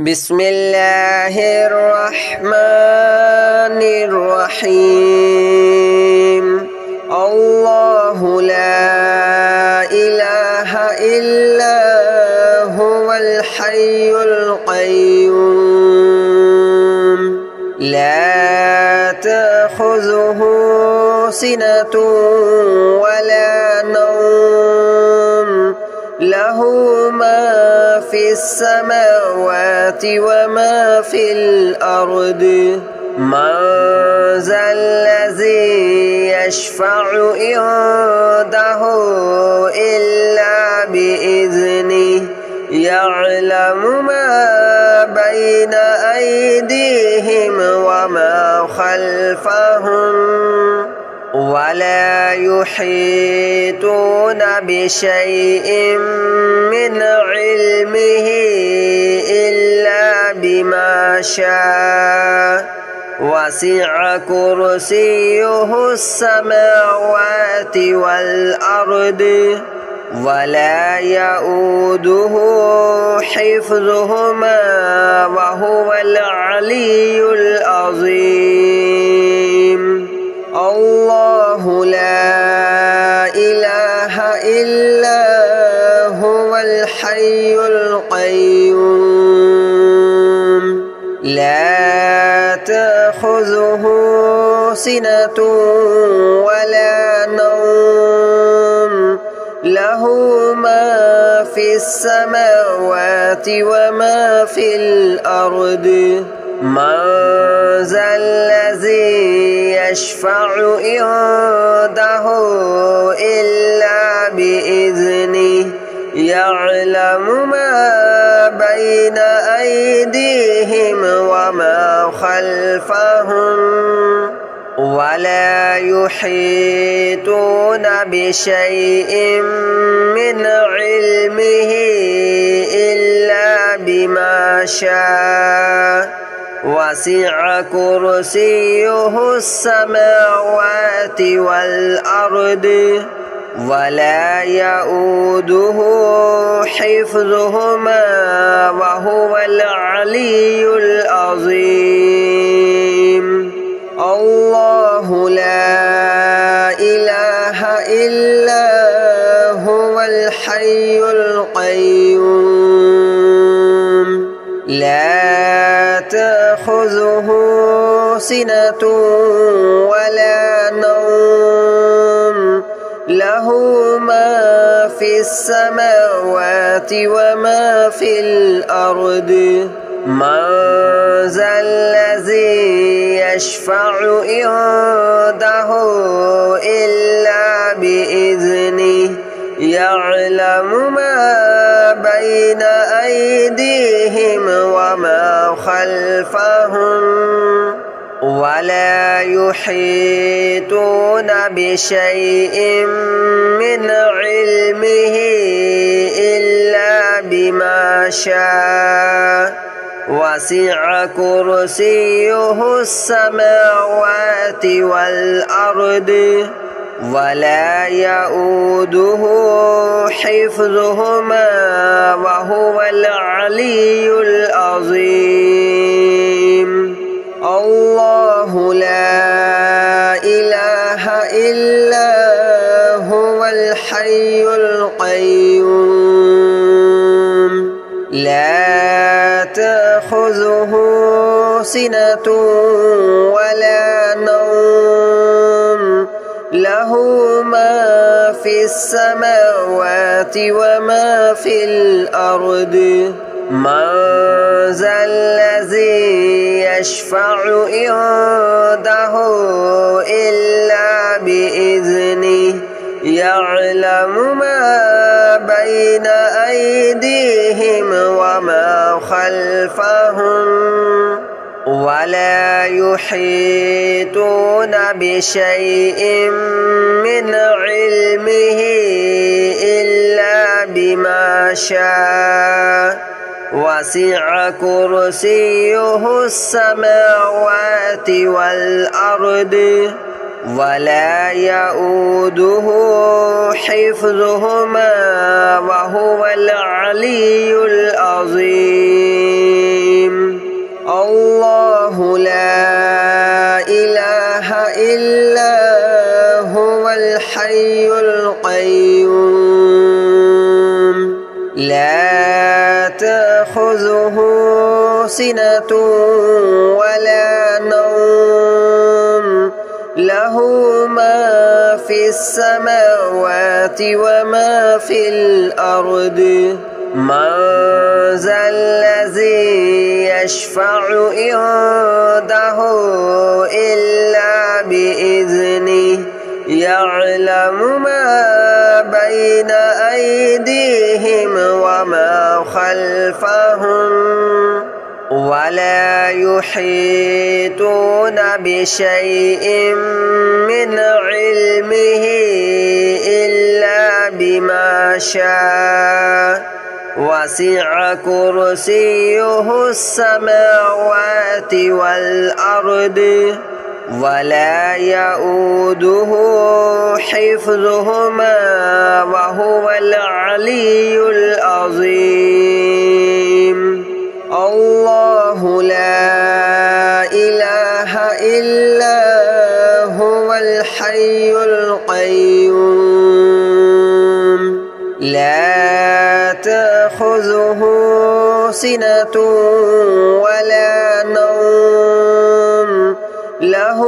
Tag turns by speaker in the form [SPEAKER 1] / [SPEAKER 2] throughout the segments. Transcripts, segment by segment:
[SPEAKER 1] بسم الله الرحمن الرحيم الله لا إله إلا هو الحي القيوم لا تأخذه سنة ولا نوم له ما في السماوات وما في الأرض من ذا الذي يشفع عنده إلا بإذنه يعلم ما بين أيديهم وما خلفهم ولا يحيطون بشيء من علمه إلا بما شاء وسع كرسيه السماوات والأرض ولا يؤوده حفظهما وهو العلي العظيم الله لا إله إلا هو الحي القيوم لا تأخذه سنة ولا نوم له ما في السماوات وما في الأرض من ذا الذي يشفع عنده إلا بإذنه يعلم ما بين أيديهم وما خلفهم ولا يحيطون بشيء من علمه إلا بما شاء وسع كرسيه السماوات والأرض ولا يؤوده حفظهما وهو العلي العظيم الله لا إله إلا هو الحي القيوم لا تأخذه سنة ولا نوم له ما في السماوات وما في الأرض من ذا الذي يشفع عنده إلا بإذنه يعلم ما بين أيديهم وما خلفهم ولا يحيطون بشيء من علمه إلا بما شاء وسع كرسيه السماوات والأرض ولا يؤوده حفظهما وهو العلي العظيم الله لا إله إلا هو الحي القيوم لا تأخذه سنة ولا نوم له ما في السماوات وما في الأرض من ذا الذي يشفع عنده إلا بإذنه يعلم ما بين أيديهم وما خلفهم ولا يحيطون بشيء من علمه إلا بما شاء وسع كرسيه السماوات والأرض ولا يؤوده حفظهما وهو العلي العظيم. تأخذه سنة ولا نوم له ما في السماوات وما في الأرض من ذا الذي يشفع عنده إلا بإذنه يعلم ما بين أيديهم وما خلفهم ولا يحيطون بشيء من علمه إلا بما شاء وسع كرسيه السماوات والأرض ولا يؤوده حفظهما وهو العلي العظيم الله لا إله إلا هو الحي القيوم لا تأخذه سنة ولا نوم له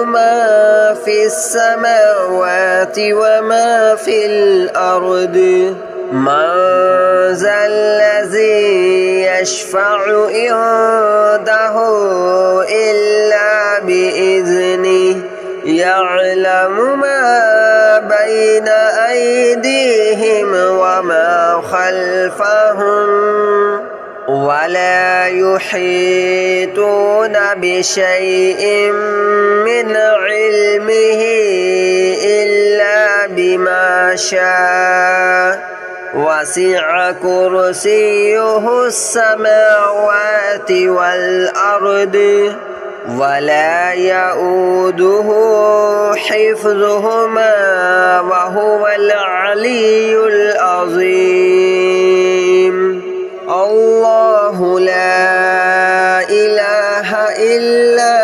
[SPEAKER 1] ما في السماوات وما في الأرض من ذا الذي يشفع عنده إلا بإذنه يعلم ما بين أيديهم وما خلفهم ولا يحيطون بشيء من علمه إلا بما شاء وسع كرسيه السماوات والأرض ولا يؤوده حفظهما وهو العلي العظيم الله لا إله إلا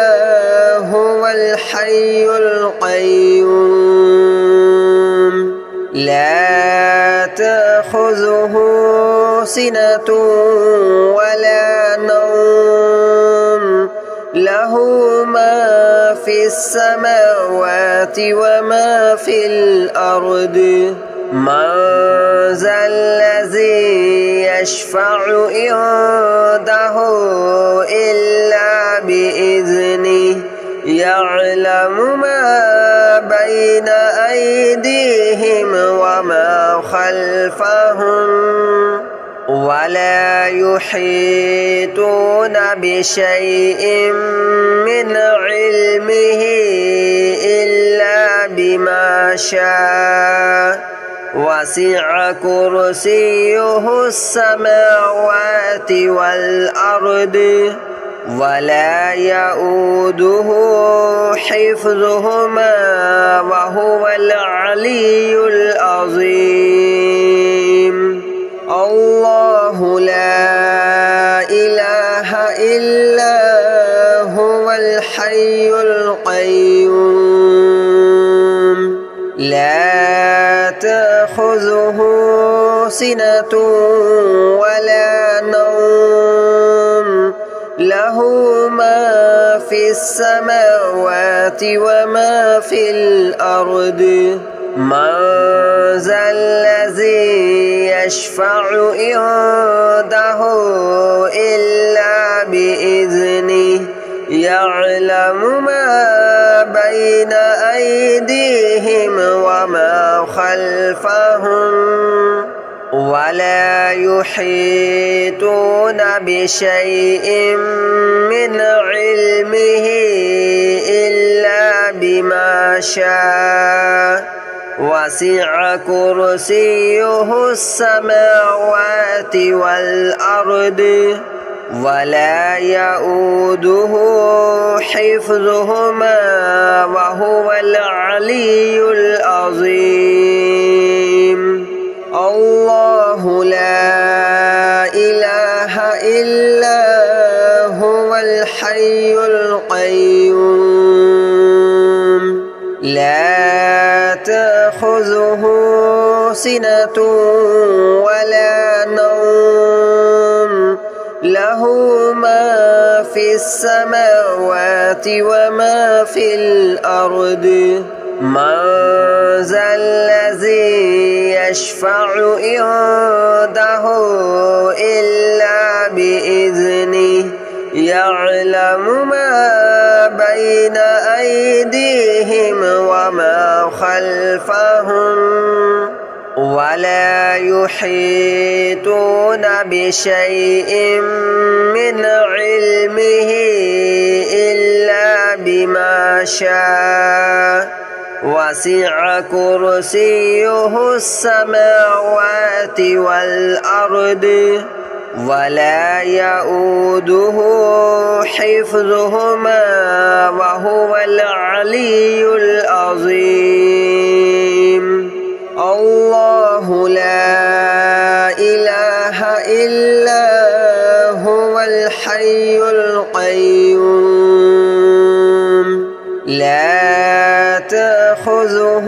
[SPEAKER 1] هو الحي القيوم لا تأخذه سنة ولا نوم له ما في السماوات وما في الأرض من ذا الذي يشفع عنده إلا بإذنه يعلم ما بين أيديهم وما خلفهم ولا يحيطون بشيء من علمه إلا بما شاء وسع كرسيه السماوات والأرض ولا يؤوده حفظهما وهو العلي العظيم الله لا إله إلا هو الحي القيوم لا تأخذه سنة ولا نوم له ما في السماوات وما في الأرض من ذا الذي يشفع عنده إلا بإذنه يعلم ما بين أيديهم وما خلفهم ولا يحيطون بشيء من علمه إلا بما شاء وسع كرسيه السماوات والأرض ولا يؤوده حفظهما وهو العلي العظيم الله لا إله إلا هو الحي القيوم لا تأخذه سنة ولا نوم له له ما في السماوات وما في الأرض من ذا الذي يشفع عنده إلا بإذنه يعلم ما بين أيديهم وما خلفهم ولا يحيطون بشيء من علمه إلا بما شاء وسع كرسيه السماوات والأرض ولا يؤوده حفظهما وهو العلي العظيم الله لا إله إلا هو الحي القيوم لا تأخذه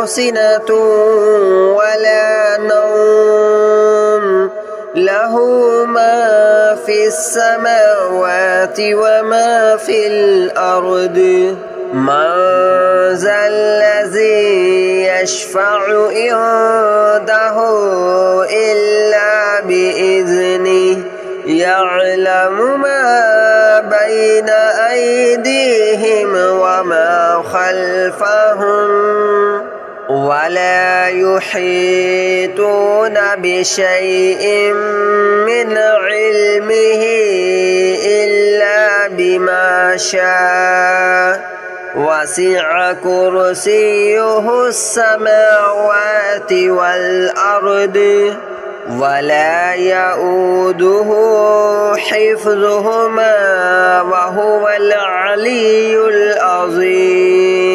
[SPEAKER 1] سنة ولا نوم له ما في السماوات وما في الأرض من ذا الذي يشفع عنده إلا بإذنه يعلم ما بين أيديهم وما خلفهم ولا يحيطون بشيء من علمه إلا بما شاء وسع كرسيه السماوات والأرض ولا يؤوده حفظهما وهو العلي العظيم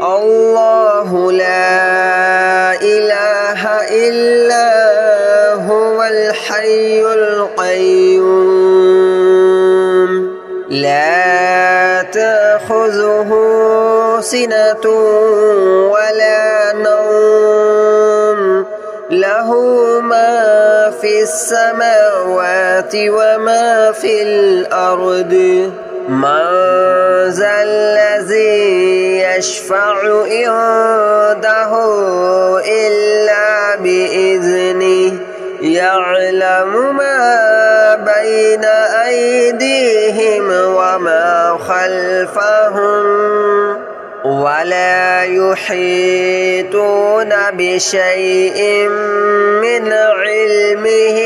[SPEAKER 1] الله لا إله إلا هو الحي القيوم لا تأخذه سنة ولا نوم له ما في السماوات وما في الأرض من ذا الذي يشفع عنده إلا بإذنه يعلم ما بين أيديهم وما خلفهم ولا يحيطون بشيء من علمه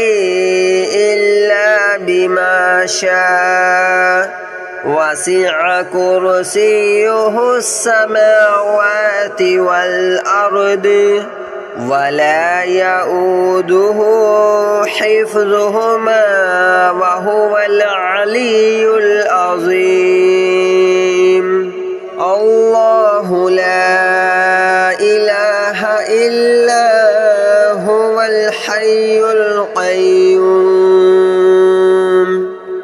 [SPEAKER 1] إلا بما شاء وسع كرسيه السماوات والأرض ولا يؤوده حفظهما وهو العلي العظيم الله لا إله إلا هو الحي القيوم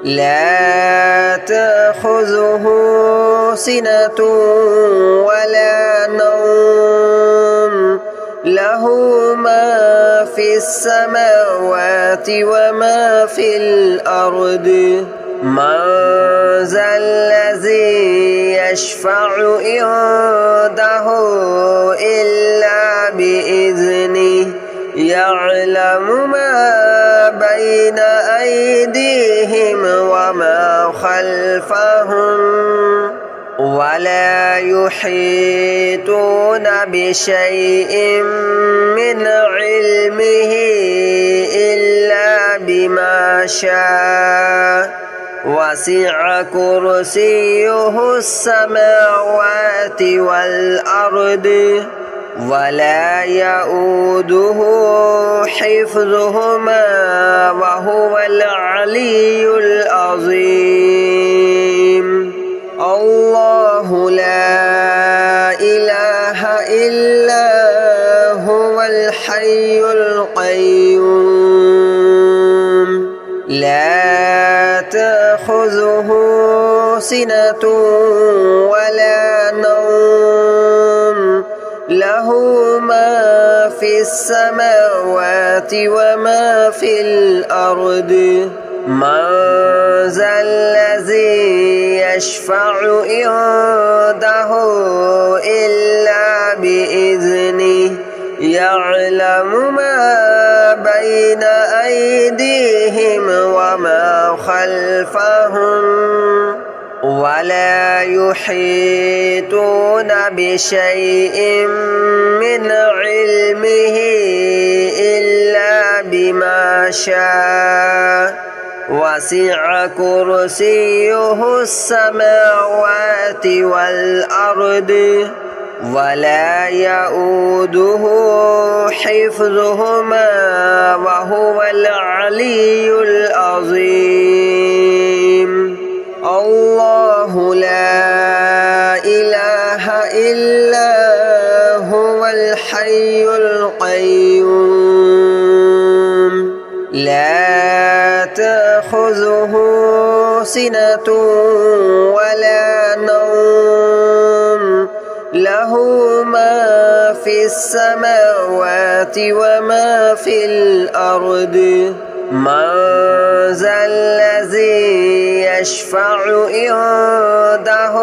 [SPEAKER 1] لا تأخذه سنة ولا نوم له ما في السماوات وما في الأرض من ذا الذي يشفع عنده إلا بإذنه يعلم ما بين أيديهم وما خلفهم ولا يحيطون بشيء من علمه إلا بما شاء وسع كرسيه السماوات والأرض ولا يؤوده حفظهما وهو العلي العظيم الله لا إله إلا هو الحي القيوم لا تأخذه سنة ولا نوم له له ما في السماوات وما في الأرض من ذا الذي يشفع عنده إلا بإذنه يعلم ما بين أيديهم وما خلفهم ولا يحيطون بشيء من علمه إلا بما شاء وسع كرسيه السماوات والأرض ولا يؤوده حفظهما وهو العلي العظيم الله لا إله إلا هو الحي القيوم لا تأخذه سنة ولا نوم له ما في السماوات وما في الأرض من ذا الذي يشفع عنده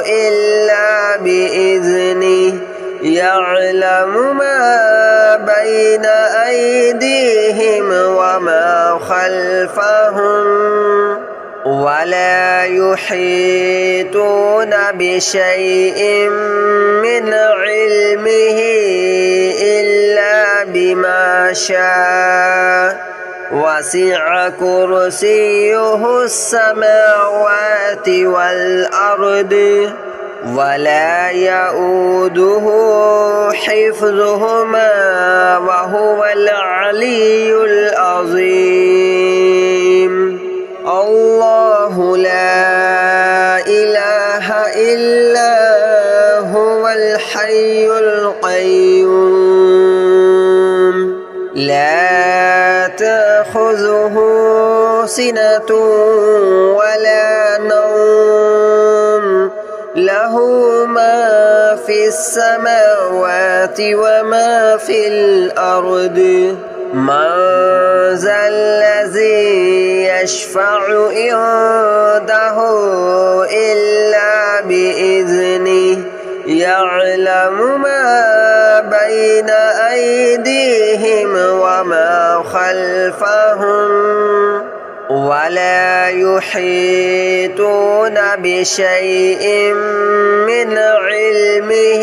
[SPEAKER 1] إلا بإذنه يعلم ما بين أيديهم وما خلفهم ولا يحيطون بشيء من علمه إلا بما شاء وسع كرسيه السماوات والأرض ولا يؤوده حفظهما وهو العلي العظيم الله لا إله إلا هو الحي القيوم لا تأخذه سنة ولا نوم له ما في السماوات وما في الأرض من ذا الذي يشفع عنده إلا بإذنه يعلم ما بين أيديهم وما خلفهم ولا يحيطون بشيء من علمه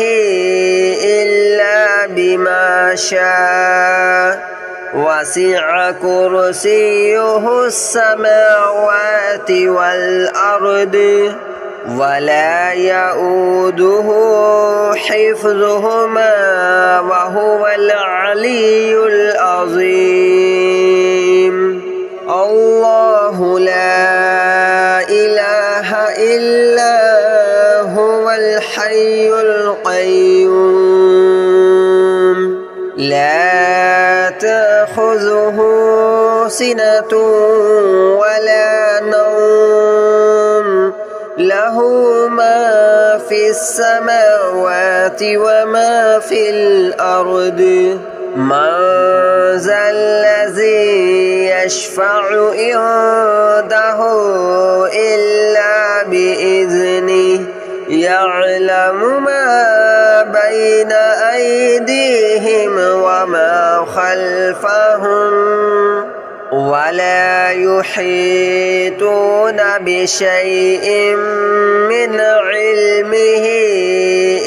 [SPEAKER 1] إلا بما شاء وسع كرسيه السماوات والأرض ولا يؤوده حفظهما وهو العلي العظيم الله لا إله إلا هو الحي القيوم لا تأخذه سنة ولا نوم له ما في السماوات وما في الأرض من ذا الذي يشفع عنده إلا بإذنه يعلم ما بين أيديهم وما خلفهم ولا يحيطون بشيء من علمه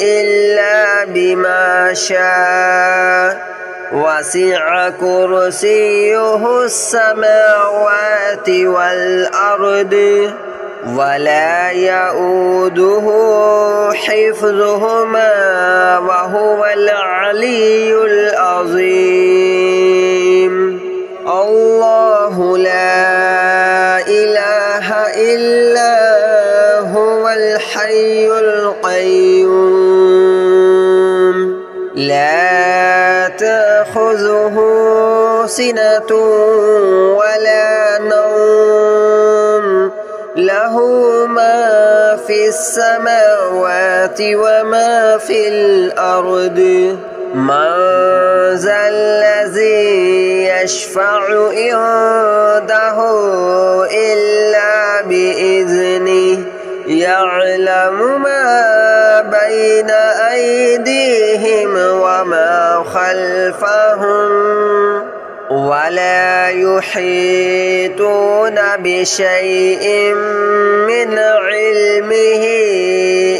[SPEAKER 1] إلا بما شاء وسع كرسيه السماوات والأرض ولا يؤوده حفظهما وهو العلي العظيم الله لا إله إلا هو الحي القيوم لا تأخذه سنة ولا نوم له ما في السماوات وما في الأرض من ذا الذي يشفع عنده إلا بإذنه يعلم ما بين أيديهم وما خلفهم ولا يحيطون بشيء من علمه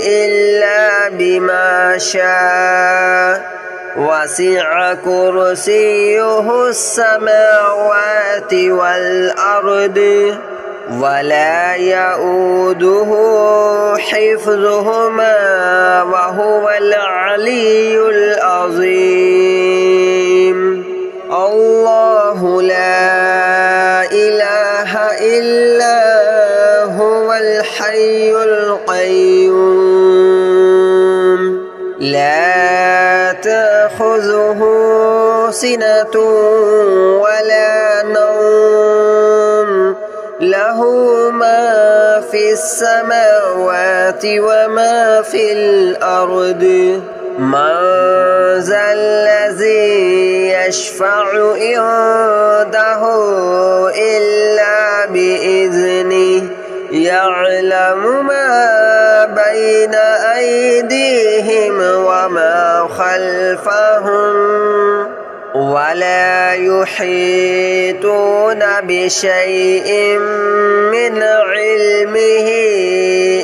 [SPEAKER 1] إلا بما شاء وسع كرسيه السماوات والأرض ولا يؤوده حفظهما وهو العلي العظيم الله لا إله إلا هو الحي القيوم لا تأخذه سنة ولا نوم له ما في السماوات وما في الأرض من ذا الذي يشفع عنده إلا بإذنه يعلم ما بين أيديهم وما خلفهم ولا يحيطون بشيء من علمه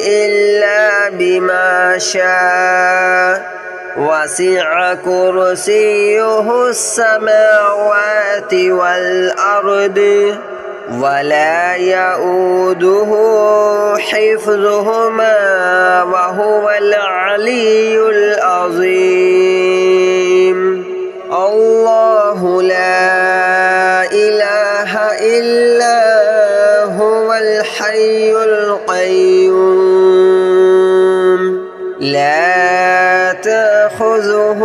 [SPEAKER 1] إلا بما شاء وسع كرسيه السماوات والأرض ولا يؤوده حفظهما وهو العلي العظيم الله لا إله إلا هو الحي القيوم لا تأخذه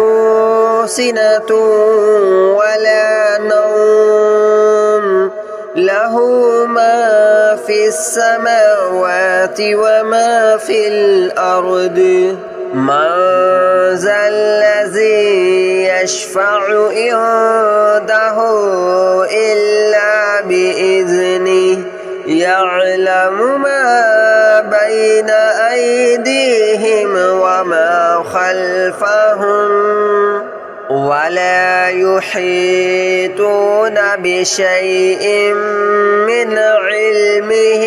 [SPEAKER 1] سنة ولا نوم له ما في السماوات وما في الأرض من ذا الذي يشفع عنده إلا بإذنه يعلم ما بين أيديهم وما خلفهم ولا يحيطون بشيء من علمه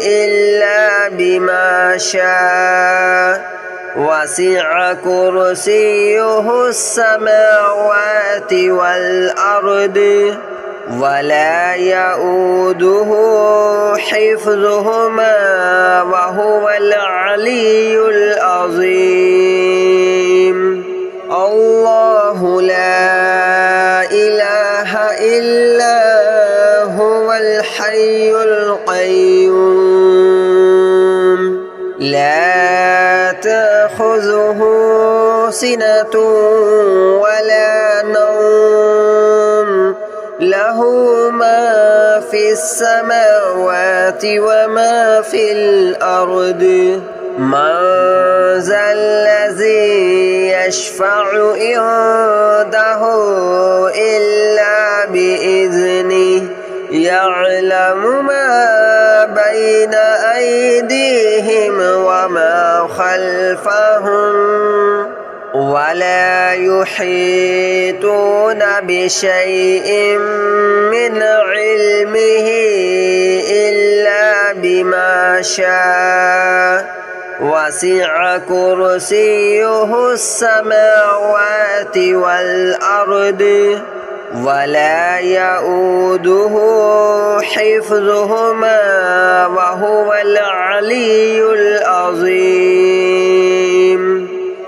[SPEAKER 1] إلا بما شاء وسع كرسيه السماوات والأرض ولا يؤوده حفظهما وهو العلي العظيم الله لا إله إلا هو الحي القيوم لا تأخذه سنة ولا نوم له ما في السماوات وما في الأرض من ذا الذي يشفع عنده إلا بإذنه يعلم ما بين أيديهم وما خلفهم ولا يحيطون بشيء من علمه إلا بما شاء وسع كرسيه السماوات والأرض ولا يؤوده حفظهما وهو العلي العظيم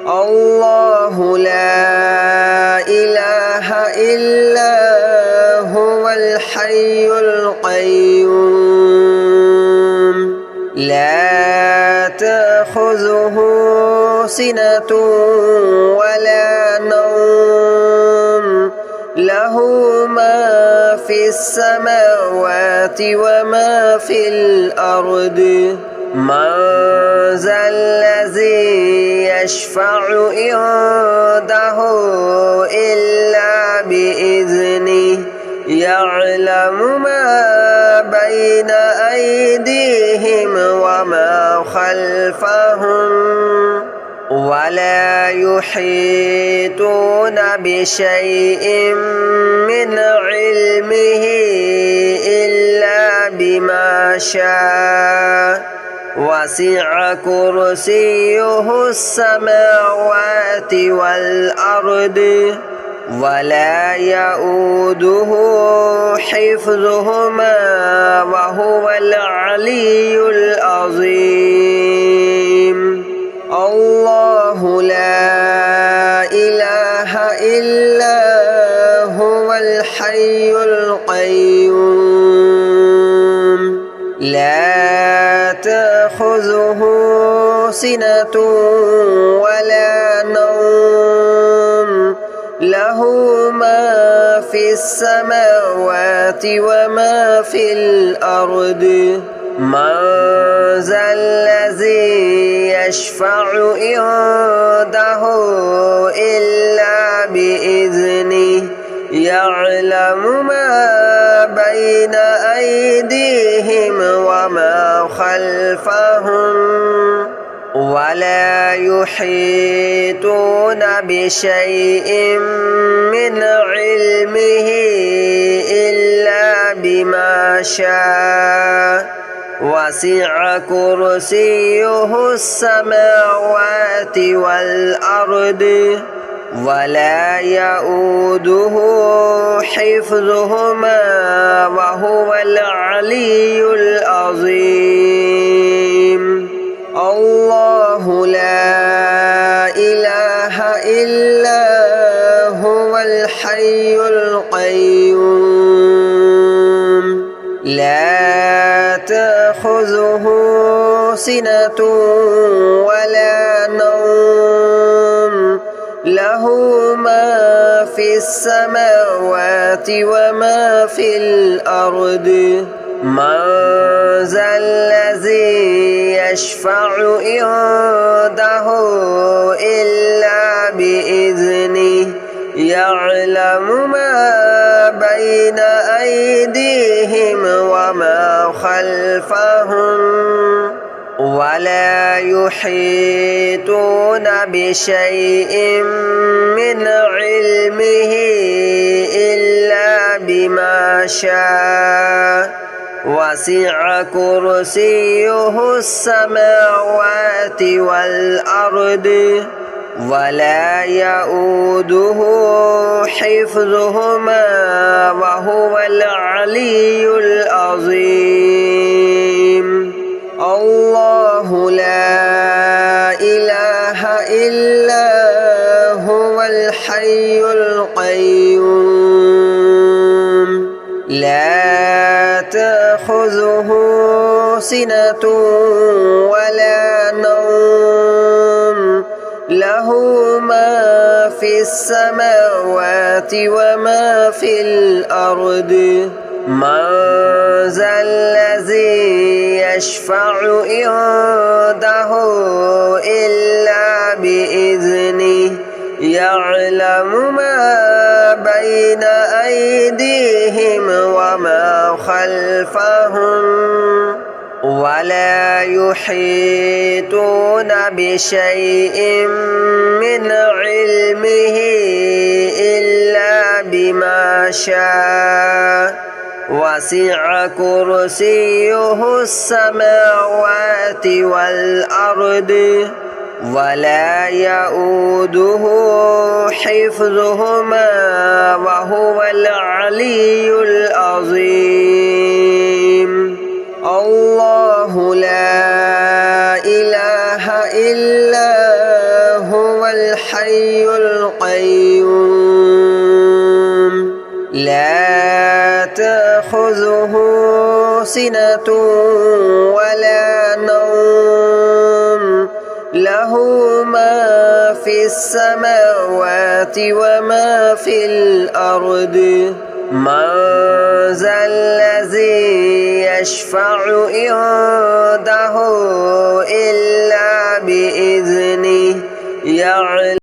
[SPEAKER 1] الله لا إله إلا هو الحي القيوم لا تأخذه سنة ولا نوم له ما في السماوات وما في الأرض من ذا الذي يشفع عنده إلا بإذنه يعلم ما بين أيديهم وما خلفهم ولا يحيطون بشيء من علمه إلا بما شاء وسع كرسيه السماوات والأرض ولا يؤوده حفظهما وهو العلي العظيم الله لا إله إلا هو الحي القيوم لا تأخذه سنة ولا نوم له ما في السماوات وما في الأرض من ذا الذي يشفع عنده إلا بإذنه يعلم ما بين أيديهم وما خلفهم ولا يحيطون بشيء من علمه إلا بما شاء وسع كرسيه السماوات والأرض ولا يؤوده حفظهما وهو العلي العظيم الله لا إله إلا هو الحي القيوم لا تأخذه سنة ولا نوم له ما في السماوات وما في الأرض من ذا الذي يشفع عنده إلا بإذنه يعلم ما بين أيديهم وما خلفهم ولا يحيطون بشيء من علمه إلا بما شاء وسع كرسيه السماوات والأرض ولا يؤوده حفظهما وهو العلي العظيم الله لا إله إلا هو الحي القيوم لا تأخذه سنة ولا نوم له ما في السماوات وما في الأرض من ذا الذي يشفع عنده إلا بإذنه يعلم ما بين أيديهم وما خلفهم ولا يحيطون بشيء من علمه إلا بما شاء وسع كرسيه السماوات والأرض ولا يؤوده حفظهما وهو العلي العظيم الله لا إله إلا هو الحي القيوم لا تأخذه سنة ولا نوم له ما في السماوات وما في الأرض من ذا الذي يشفع عنده بإذنه